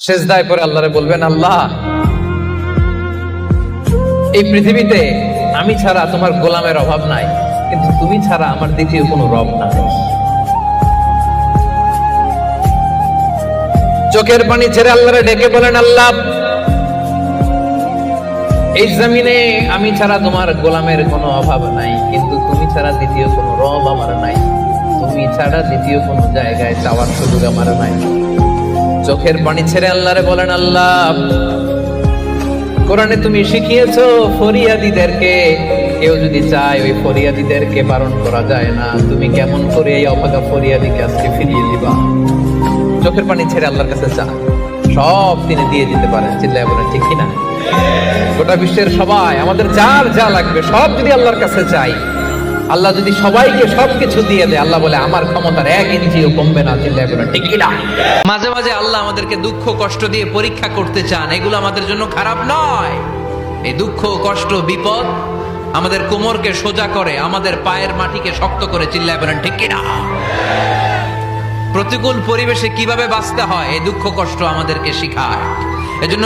সেজদায় পরে আল্লাহরে বলবেন, আল্লাহ এই পৃথিবীতে আমি ছাড়া তোমার গোলামের অভাব নাই, কিন্তু তুমি ছাড়া আমার দ্বিতীয় কোনো রব নাই। চোখের পানি ছেড়ে আল্লাহরে ডেকে বলেন, আল্লাহ এই জমিনে আমি ছাড়া তোমার গোলামের কোনো অভাব নাই, কিন্তু তুমি ছাড়া দ্বিতীয় কোনো রব আমার নাই, তুমি ছাড়া দ্বিতীয় কোনো জায়গায় চাওয়ার সুযোগ আমার নাই। চোখের পানি ছেড়ে আল্লাহরে বলেন, আল্লাহ কোরআনে তুমি শিখিয়েছো ফরিয়াদীদেরকে কেউ যদি চায় ওই ফরিয়াদীদেরকে বারণ করা যায় না, তুমি কেমন করে এই অভাগা ফরিয়াদীকে আজকে ফিরিয়ে দিবা? চোখের পানি ছেড়ে আল্লাহর কাছে চা, সব তিনি দিয়ে দিতে পারেন। চিল্লায় বলেন ঠিক কিনা? গোটা বিশ্বের সবাই আমাদের যার যা লাগবে সব যদি আল্লাহর কাছে চাই, আল্লাহ যদি সবাইকে সবকিছু দিয়ে দেয়, আল্লাহ বলে আমার ক্ষমতার 1 ইঞ্চিও কমবে না। চিল্লায় বলেন ঠিক কিনা? মাঝে মাঝে আল্লাহ আমাদেরকে দুঃখ কষ্ট দিয়ে পরীক্ষা করতে চান, এগুলো আমাদের জন্য খারাপ নয়। এই দুঃখ কষ্ট বিপদ আমাদের কোমরকে সোজা করে, আমাদের পায়ের মাটিকে শক্ত করে। চিল্লায় বলেন ঠিক কিনা? প্রতিকূল পরিবেশে কিভাবে বাঁচতে হয় এই দুঃখ কষ্ট আমাদেরকে শিখায়। এজন্য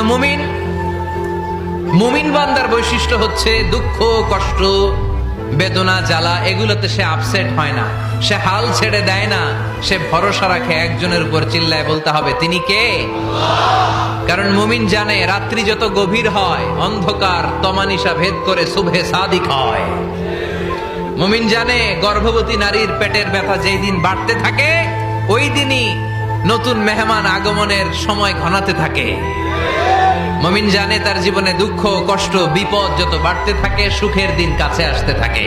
মুমিন বান্দার বৈশিষ্ট্য হচ্ছে দুঃখ কষ্ট বেদনা জ্বালা এগুলোতে সে আপসেট হয় না, সে হাল ছেড়ে দেয় না, সে ভরসা রাখে একজনের উপর। চিল্লায় বলতে হবে তিনি কে? কারণ মুমিন জানে রাত্রি যত গভীর হয় অন্ধকার তমানিসা ভেদ করে সুবহে সাদিক হয়। মুমিন জানে গর্ভবতী নারীর পেটের ব্যথা যেই দিন বাড়তে থাকে ওই দিনই নতুন মেহমান আগমনের সময় ঘনাতে থাকে। মুমিন জানে তার জীবনে দুঃখ কষ্ট বিপদ যত বাড়তে থাকে সুখের দিন কাছে আসতে থাকে।